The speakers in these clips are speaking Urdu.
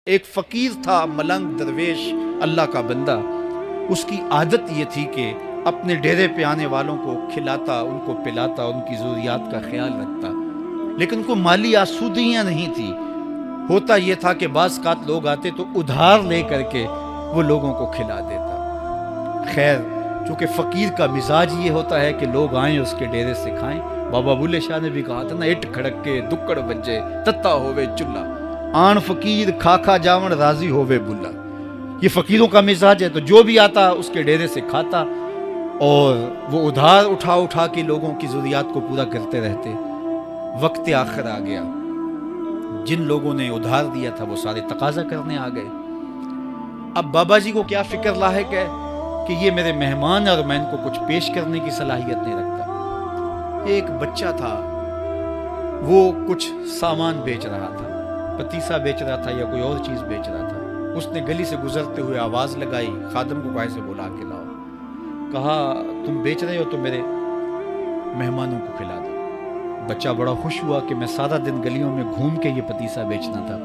ایک فقیر تھا، ملنگ درویش، اللہ کا بندہ. اس کی عادت یہ تھی کہ اپنے ڈیرے پہ آنے والوں کو کھلاتا، ان کو پلاتا، ان کی ضروریات کا خیال رکھتا، لیکن کو مالی آسودگیاں نہیں تھی. ہوتا یہ تھا کہ بعض اوقات لوگ آتے تو ادھار لے کر کے وہ لوگوں کو کھلا دیتا. خیر، چونکہ فقیر کا مزاج یہ ہوتا ہے کہ لوگ آئیں اس کے ڈیرے سے کھائیں. بابا بلے شاہ نے بھی کہا تھا نا، اٹ کھڑک کے دکڑ بجے تتا ہووے چلا، آن فقیر کھا کھا جاون راضی ہووے بلا. یہ فقیروں کا مزاج ہے. تو جو بھی آتا اس کے ڈیرے سے کھاتا اور وہ ادھار اٹھا اٹھا کے لوگوں کی ضروریات کو پورا کرتے رہتے. وقت آخر آ گیا، جن لوگوں نے ادھار دیا تھا وہ سارے تقاضا کرنے آ گئے. اب بابا جی کو کیا فکر لاحق ہے کہ یہ میرے مہمان اور میں ان کو کچھ پیش کرنے کی صلاحیت نہیں رکھتا. ایک بچہ تھا، وہ کچھ سامان بیچ رہا تھا، پتیسا بیچ رہا تھا یا کوئی اور چیز بیچ رہا تھا. اس نے گلی سے گزرتے ہوئے آواز لگائی، خادم کو کہا سے بلا کے لاؤ. کہا تم بیچ رہے ہو تو میرے مہمانوں کو کھلا دو. بچہ بڑا خوش ہوا کہ میں سارا دن گلیوں میں گھوم کے یہ پتیسا بیچنا تھا،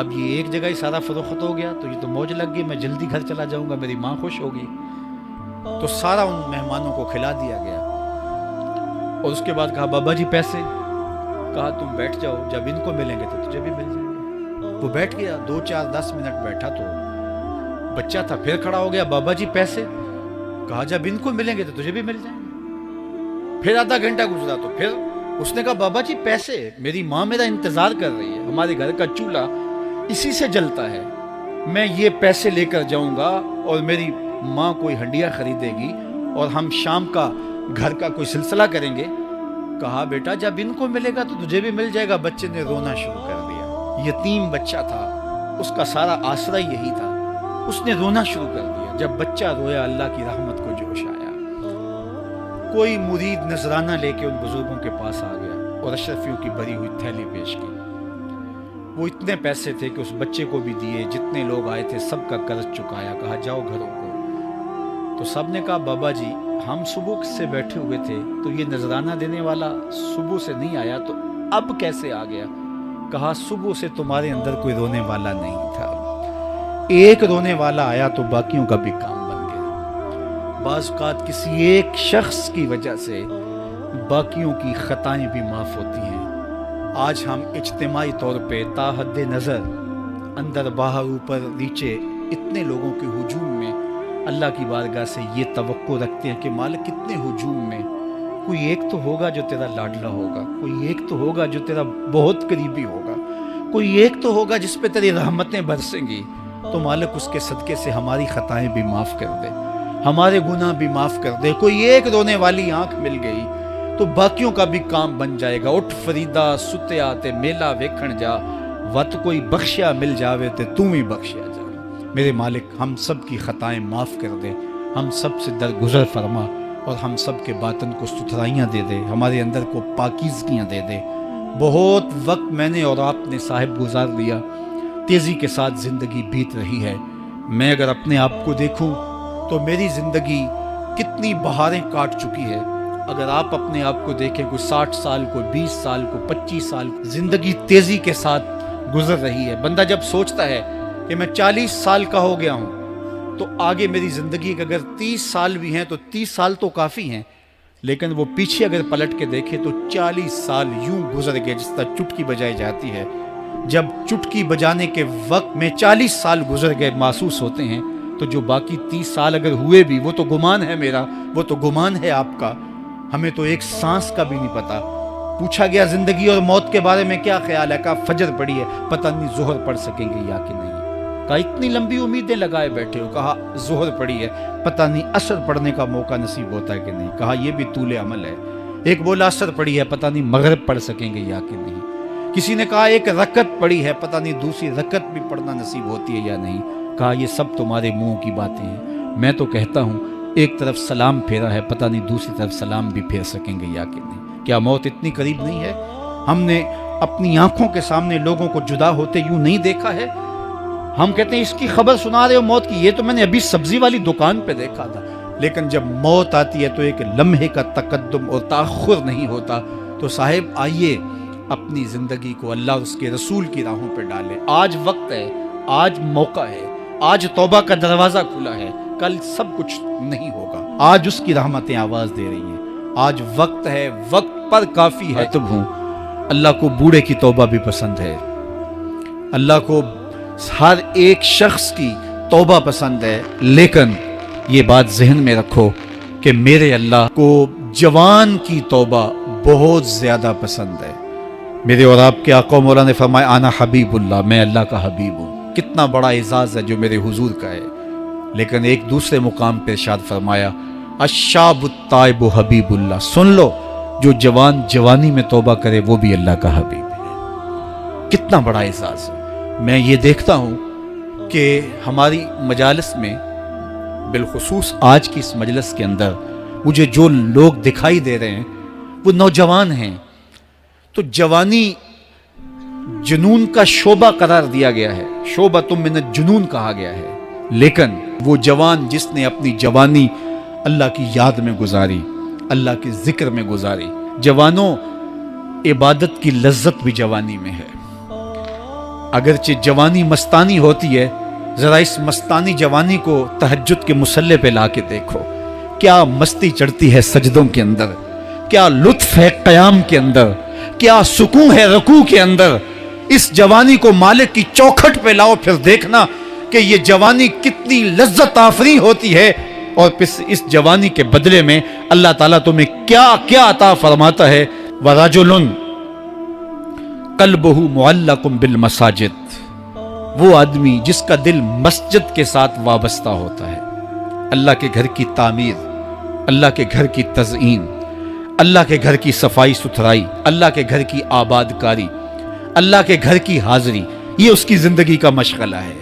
اب یہ ایک جگہ ہی سارا فروخت ہو گیا تو یہ تو موج لگ گئی، میں جلدی گھر چلا جاؤں گا، میری ماں خوش ہوگی. تو سارا ان مہمانوں کو کھلا دیا گیا. اور اس کے بعد کہا بابا جی پیسے. کہا تم بیٹھ جاؤ، جب ان کو ملیں گے تو تجھے بھی مل جائیں گے. وہ بیٹھ گیا، 2 4 10 منٹ بیٹھا تو بچہ تھا پھر کھڑا ہو گیا، بابا جی پیسے. کہا جب ان کو ملیں گے تو تجھے بھی مل جائیں گے. پھر آدھا گھنٹہ گزرا تو پھر اس نے کہا بابا جی پیسے، میری ماں میرا انتظار کر رہی ہے، ہمارے گھر کا چولہا اسی سے جلتا ہے، میں یہ پیسے لے کر جاؤں گا اور میری ماں کوئی ہنڈیا خریدے گی اور ہم شام کا گھر کا کوئی سلسلہ کریں گے. کہا بیٹا جب ان کو ملے گا تو تجھے بھی مل جائے گا. بچے نے رونا شروع کر دیا. یتیم بچہ تھا، اس کا سارا آسرا یہی تھا. اس نے رونا شروع کر دیا. جب بچہ رویا اللہ کی رحمت کو جوش آیا. کوئی مرید نذرانہ لے کے ان بزرگوں کے پاس آ گیا اور اشرفیوں کی بھری ہوئی تھیلی پیش کی. وہ اتنے پیسے تھے کہ اس بچے کو بھی دیے، جتنے لوگ آئے تھے سب کا قرض چکایا. کہا جاؤ گھروں کو. تو سب نے کہا بابا جی ہم صبح سے بیٹھے ہوئے تھے تو یہ نذرانہ دینے والا صبح سے نہیں آیا تو اب کیسے آ گیا؟ کہا صبح سے تمہارے اندر کوئی رونے والا نہیں تھا، ایک رونے والا آیا تو باقیوں کا بھی کام بن گیا. بعض اوقات کسی ایک شخص کی وجہ سے باقیوں کی خطائیں بھی معاف ہوتی ہیں. آج ہم اجتماعی طور پہ تا حد نظر اندر باہر اوپر نیچے اتنے لوگوں کے ہجوم میں اللہ کی بارگاہ سے یہ توقع رکھتے ہیں کہ مالک کتنے ہجوم میں کوئی ایک تو ہوگا جو تیرا لاڈلا ہوگا، کوئی ایک تو ہوگا جو تیرا بہت قریبی ہوگا، کوئی ایک تو ہوگا جس پہ تیری رحمتیں برسیں گی. تو مالک اس کے صدقے سے ہماری خطائیں بھی معاف کر دے، ہمارے گناہ بھی معاف کر دے. کوئی ایک رونے والی آنکھ مل گئی تو باقیوں کا بھی کام بن جائے گا. اٹھ فریدا ستیا تے میلہ ویکھن جا، وت کوئی بخشیا مل جاوے تے توں ہی بخشیا جا. میرے مالک ہم سب کی خطائیں معاف کر دے، ہم سب سے درگزر فرما اور ہم سب کے باطن کو ستھرائیاں دے دے، ہمارے اندر کو پاکیزگیاں دے دے. بہت وقت میں نے اور آپ نے صاحب گزار لیا، تیزی کے ساتھ زندگی بیت رہی ہے. میں اگر اپنے آپ کو دیکھوں تو میری زندگی کتنی بہاریں کاٹ چکی ہے. اگر آپ اپنے آپ کو دیکھیں، کوئی 60 سال، کوئی 20 سال، کوئی 25 سال، زندگی تیزی کے ساتھ گزر رہی ہے. بندہ جب سوچتا ہے کہ میں 40 سال کا ہو گیا ہوں تو آگے میری زندگی کے اگر 30 سال بھی ہیں تو 30 سال تو کافی ہیں، لیکن وہ پیچھے اگر پلٹ کے دیکھے تو 40 سال یوں گزر گئے جس طرح چٹکی بجائی جاتی ہے. جب چٹکی بجانے کے وقت میں 40 سال گزر گئے محسوس ہوتے ہیں تو جو باقی 30 سال اگر ہوئے بھی وہ تو گمان ہے میرا، وہ تو گمان ہے آپ کا. ہمیں تو ایک سانس کا بھی نہیں پتا. پوچھا گیا زندگی اور موت کے بارے میں کیا خیال ہے؟ کہا فجر پڑی ہے، پتہ نہیں ظہر پڑھ سکیں گے یا کہ نہیں. کہا اتنی لمبی امیدیں لگائے بیٹھے ہو. کہا ظہر پڑی ہے، پتہ نہیں عصر پڑھنے کا موقع نصیب ہوتا ہے کہ نہیں. کہا یہ بھی طول عمل ہے. ایک بولا عصر پڑی ہے، پتہ نہیں مغرب پڑھ سکیں گے یا کہ نہیں. کسی نے کہا ایک رکعت پڑی ہے، پتہ نہیں دوسری رکعت بھی پڑھنا نصیب ہوتی ہے یا نہیں. کہا یہ سب تمہارے منہوں کی باتیں ہیں. میں تو کہتا ہوں ایک طرف سلام پھیرا ہے، پتہ نہیں دوسری طرف سلام بھی پھیر سکیں گے یا کہ نہیں. کیا موت اتنی قریب نہیں ہے؟ ہم نے اپنی آنکھوں کے سامنے لوگوں کو جدا ہوتے یوں نہیں دیکھا ہے. ہم کہتے ہیں اس کی خبر سنا رہے ہو موت کی، یہ تو میں نے ابھی سبزی والی دکان پہ دیکھا تھا. لیکن جب موت آتی ہے تو ایک لمحے کا تقدم اور تاخر نہیں ہوتا. تو صاحب آئیے اپنی زندگی کو اللہ اور اس کے رسول کی راہوں پہ ڈالیں. آج وقت ہے آج موقع ہے، آج توبہ کا دروازہ کھلا ہے، کل سب کچھ نہیں ہوگا۔ آج اس کی رحمتیں آواز دے رہی ہیں، آج وقت ہے، وقت پر کافی ہے تب ہوں۔ اللہ کو بوڑھے کی توبہ بھی پسند ہے، اللہ کو ہر ایک شخص کی توبہ پسند ہے، لیکن یہ بات ذہن میں رکھو کہ میرے اللہ کو جوان کی توبہ بہت زیادہ پسند ہے۔ میرے اور آپ کے آقا مولا نے فرمایا انا حبیب اللہ، میں اللہ کا حبیب ہوں۔ کتنا بڑا اعزاز ہے جو میرے حضور کا ہے، لیکن ایک دوسرے مقام پہ ارشاد فرمایا الشاب التائب حبیب اللہ، سن لو جو جوان جوانی میں توبہ کرے وہ بھی اللہ کا حبیب ہے۔ کتنا بڑا اعزاز ہے۔ میں یہ دیکھتا ہوں کہ ہماری مجالس میں، بالخصوص آج کی اس مجلس کے اندر، مجھے جو لوگ دکھائی دے رہے ہیں وہ نوجوان ہیں۔ تو جوانی جنون کا شعبہ قرار دیا گیا ہے، شعبۃ من الجنون کہا گیا ہے، لیکن وہ جوان جس نے اپنی جوانی اللہ کی یاد میں گزاری، اللہ کے ذکر میں گزاری۔ جوانوں، عبادت کی لذت بھی جوانی میں ہے۔ اگرچہ جوانی مستانی ہوتی ہے، ذرا اس مستانی جوانی کو تہجد کے مصلے پہ لا کے دیکھو، کیا مستی چڑھتی ہے سجدوں کے اندر، کیا لطف ہے قیام کے اندر، کیا سکون ہے رکوع کے اندر۔ اس جوانی کو مالک کی چوکھٹ پہ لاؤ، پھر دیکھنا کہ یہ جوانی کتنی لذت آفری ہوتی ہے، اور پھر اس جوانی کے بدلے میں اللہ تعالیٰ تمہیں کیا کیا عطا فرماتا ہے۔ وَرَجُلٌ قَلْبُهُ مُعَلَّقٌ بِالْمَسَاجِدِ، وہ آدمی جس کا دل مسجد کے ساتھ وابستہ ہوتا ہے، اللہ کے گھر کی تعمیر، اللہ کے گھر کی تزئین، اللہ کے گھر کی صفائی ستھرائی، اللہ کے گھر کی آباد کاری، اللہ کے گھر کی حاضری، یہ اس کی زندگی کا مشغلہ ہے۔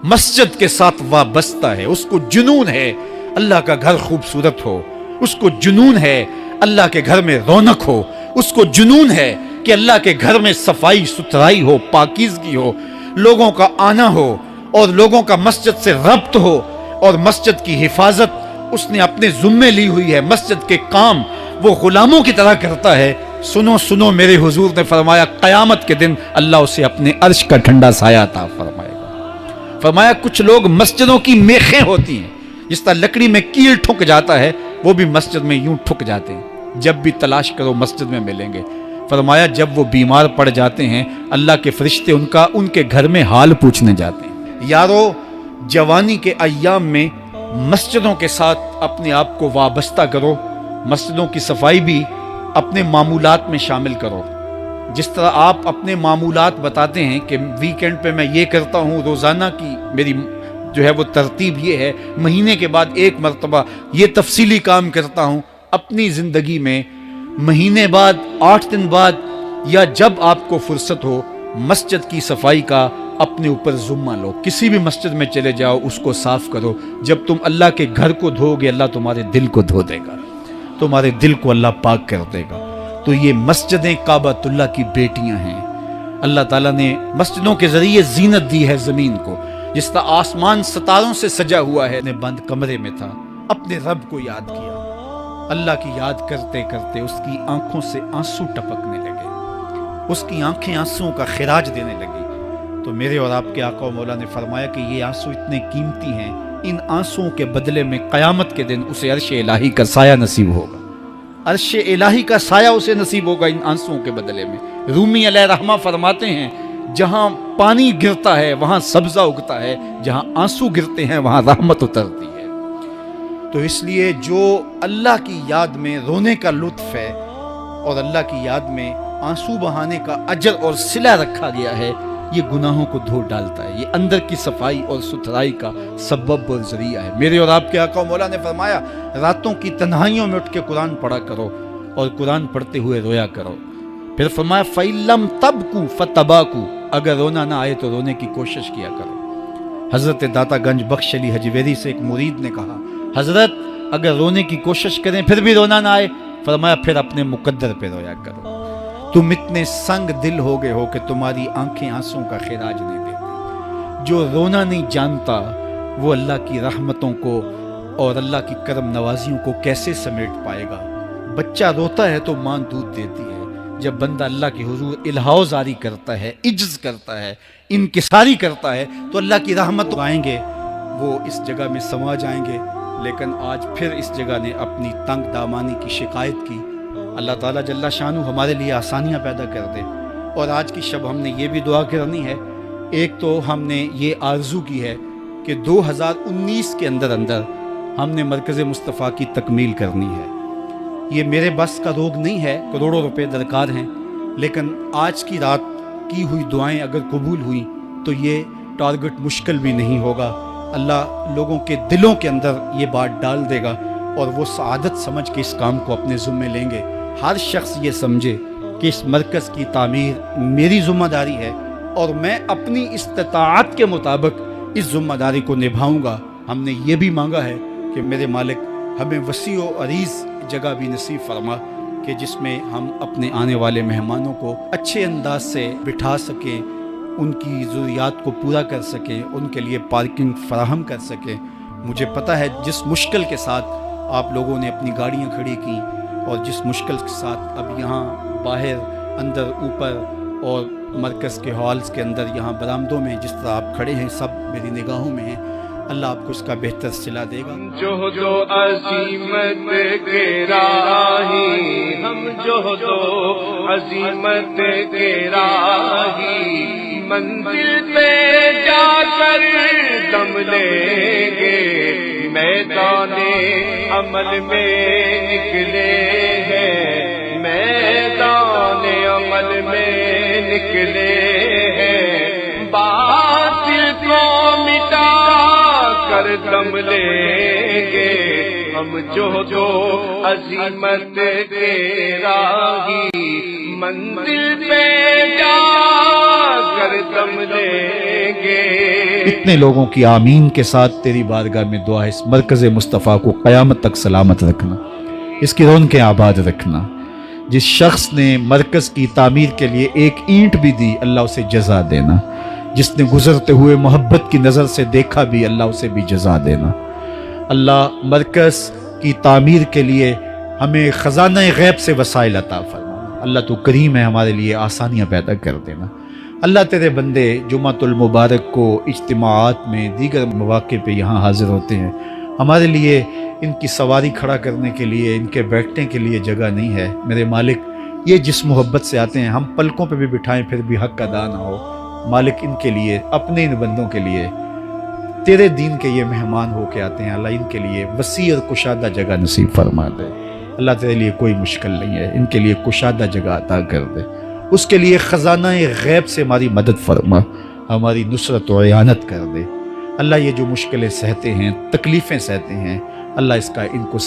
مسجد کے ساتھ وابستہ ہے، اس کو جنون ہے اللہ کا گھر خوبصورت ہو، اس کو جنون ہے اللہ کے گھر میں رونق ہو، اس کو جنون ہے کہ اللہ کے گھر میں صفائی ستھرائی ہو، پاکیزگی ہو، لوگوں کا آنا ہو، اور لوگوں کا مسجد سے ربط ہو، اور مسجد کی حفاظت اس نے اپنے ذمے لی ہوئی ہے، مسجد کے کام وہ غلاموں کی طرح کرتا ہے۔ سنو سنو، میرے حضور نے فرمایا قیامت کے دن اللہ اسے اپنے عرش کا ٹھنڈا سایہ عطا فرمائے گا۔ فرمایا کچھ لوگ مسجدوں کی میخیں ہوتی ہیں، جس طرح لکڑی میں کیل ٹھک جاتا ہے، وہ بھی مسجد میں یوں ٹھک جاتے ہیں، جب بھی تلاش کرو مسجد میں ملیں گے۔ فرمایا جب وہ بیمار پڑ جاتے ہیں، اللہ کے فرشتے ان کے گھر میں حال پوچھنے جاتے ہیں۔ یارو، جوانی کے ایام میں مسجدوں کے ساتھ اپنے آپ کو وابستہ کرو، مسجدوں کی صفائی بھی اپنے معمولات میں شامل کرو۔ جس طرح آپ اپنے معمولات بتاتے ہیں کہ ویکینڈ پہ میں یہ کرتا ہوں، روزانہ کی میری جو ہے وہ ترتیب یہ ہے، مہینے کے بعد ایک مرتبہ یہ تفصیلی کام کرتا ہوں، اپنی زندگی میں مہینے بعد، 8 دن بعد، یا جب آپ کو فرصت ہو، مسجد کی صفائی کا اپنے اوپر ذمہ لو۔ کسی بھی مسجد میں چلے جاؤ، اس کو صاف کرو۔ جب تم اللہ کے گھر کو دھو گے، اللہ تمہارے دل کو دھو دے گا، تمہارے دل کو اللہ پاک کر دے گا۔ تو یہ مسجدیں کعبۃ اللہ کی بیٹیاں ہیں۔ اللہ تعالیٰ نے مسجدوں کے ذریعے زینت دی ہے زمین کو، جس طرح آسمان ستاروں سے سجا ہوا ہے۔ بند کمرے میں تھا، اپنے رب کو یاد کیا، اللہ کی یاد کرتے کرتے اس کی آنکھوں سے آنسو ٹپکنے لگے، اس کی آنکھیں آنسوؤں کا خراج دینے لگی۔ تو میرے اور آپ کے آقا و مولا نے فرمایا کہ یہ آنسو اتنے قیمتی ہیں، ان آنسوؤں کے بدلے میں قیامت کے دن اسے عرش الہی کا سایہ نصیب ہوگا، عرش الہی کا سایہ اسے نصیب ہوگا ان آنسوؤں کے بدلے میں۔ رومی علیہ رحمہ فرماتے ہیں جہاں پانی گرتا ہے وہاں سبزہ اگتا ہے، جہاں آنسو گرتے ہیں وہاں رحمت اترتی ہے۔ تو اس لیے جو اللہ کی یاد میں رونے کا لطف ہے، اور اللہ کی یاد میں آنسو بہانے کا اجر اور صلہ رکھا گیا ہے، یہ گناہوں کو دھو ڈالتا ہے، یہ اندر کی صفائی اور ستھرائی کا سبب اور ذریعہ ہے۔ میرے اور آپ کے آقا و مولا نے فرمایا راتوں کی تنہائیوں میں اٹھ کے قرآن پڑھا کرو، اور قرآن پڑھتے ہوئے رویا کرو۔ پھر فرمایا فَإِن لَمْ تَبْكُوا فَتَبَاكُوا، اگر رونا نہ آئے تو رونے کی کوشش کیا کرو۔ حضرت داتا گنج بخش علی حجویری سے ایک مرید نے کہا حضرت اگر رونے کی کوشش کریں پھر بھی رونا نہ آئے، فرمایا پھر اپنے مقدر پہ رویا کرو۔ تم اتنے سنگ دل ہو گئے ہو کہ تمہاری آنکھیں آنسوں کا خراج نہیں دیتی۔ جو رونا نہیں جانتا وہ اللہ کی رحمتوں کو اور اللہ کی کرم نوازیوں کو کیسے سمیٹ پائے گا؟ بچہ روتا ہے تو ماں دودھ دیتی ہے، جب بندہ اللہ کے حضور الہاؤ زاری کرتا ہے، عجز کرتا ہے، انکساری کرتا ہے، تو اللہ کی رحمت آئیں گے، وہ اس جگہ میں سما جائیں گے۔ لیکن آج پھر اس جگہ نے اپنی تنگ دامانی کی شکایت کی۔ اللہ تعالیٰ جل شانہ ہمارے لیے آسانیاں پیدا کر دے۔ اور آج کی شب ہم نے یہ بھی دعا کرنی ہے، ایک تو ہم نے یہ آرزو کی ہے کہ 2019 کے اندر ہم نے مرکز مصطفیٰ کی تکمیل کرنی ہے۔ یہ میرے بس کا روگ نہیں ہے، کروڑوں روپے درکار ہیں، لیکن آج کی رات کی ہوئی دعائیں اگر قبول ہوئیں تو یہ ٹارگٹ مشکل بھی نہیں ہوگا۔ اللہ لوگوں کے دلوں کے اندر یہ بات ڈال دے گا اور وہ سعادت سمجھ کے اس کام کو اپنے ذمے لیں گے۔ ہر شخص یہ سمجھے کہ اس مرکز کی تعمیر میری ذمہ داری ہے اور میں اپنی استطاعت کے مطابق اس ذمہ داری کو نبھاؤں گا۔ ہم نے یہ بھی مانگا ہے کہ میرے مالک ہمیں وسیع و عریض جگہ بھی نصیب فرما کہ جس میں ہم اپنے آنے والے مہمانوں کو اچھے انداز سے بٹھا سکیں، ان کی ضروریات کو پورا کر سکیں، ان کے لیے پارکنگ فراہم کر سکیں۔ مجھے پتہ ہے جس مشکل کے ساتھ آپ لوگوں نے اپنی گاڑیاں کھڑی کیں اور جس مشکل کے ساتھ اب یہاں باہر اندر اوپر اور مرکز کے ہالز کے اندر یہاں برآمدوں میں جس طرح آپ کھڑے ہیں سب میری نگاہوں میں ہیں۔ اللہ آپ کو اس کا بہتر صلہ دے گا۔ جو عظیمت کے راہی، ہم جو عظیمت کے راہی، منزل پہ جا کر دم لیں گے، میدان عمل میں نکلے ہیں، میدان عمل میں نکلے ہیں، باطل کو مٹا کر دم لیں گے، ہم جو عظیمت کے راہی، منزل پہ جا کر دم لیں گے۔ اتنے لوگوں کی آمین کے ساتھ تیری بارگاہ میں دعا ہے اس مرکز مصطفیٰ کو قیامت تک سلامت رکھنا، اس کی رونقیں آباد رکھنا۔ جس شخص نے مرکز کی تعمیر کے لیے ایک اینٹ بھی دی، اللہ اسے جزا دینا۔ جس نے گزرتے ہوئے محبت کی نظر سے دیکھا بھی، اللہ اسے بھی جزا دینا۔ اللہ مرکز کی تعمیر کے لیے ہمیں خزانہ غیب سے وسائل عطا فرمانا۔ اللہ تو کریم ہے، ہمارے لیے آسانیاں پیدا کر دینا۔ اللہ تیرے بندے جمعۃ المبارک کو اجتماعات میں دیگر مواقع پہ یہاں حاضر ہوتے ہیں، ہمارے لیے ان کی سواری کھڑا کرنے کے لیے، ان کے بیٹھنے کے لیے جگہ نہیں ہے۔ میرے مالک یہ جس محبت سے آتے ہیں، ہم پلکوں پہ بھی بٹھائیں پھر بھی حق ادا نہ ہو۔ مالک ان کے لیے، اپنے ان بندوں کے لیے، تیرے دین کے یہ مہمان ہو کے آتے ہیں، اللہ ان کے لیے وسیع اور کشادہ جگہ نصیب فرما دے۔ اللہ تیرے لیے کوئی مشکل نہیں ہے، ان کے لیے کشادہ جگہ عطا کر دے۔ اس کے لیے خزانہ غیب سے ہماری مدد فرما، ہماری نصرت و اعانت کر دے۔ اللہ یہ جو مشکلیں سہتے ہیں، تکلیفیں سہتے ہیں، اللہ اس کا ان کو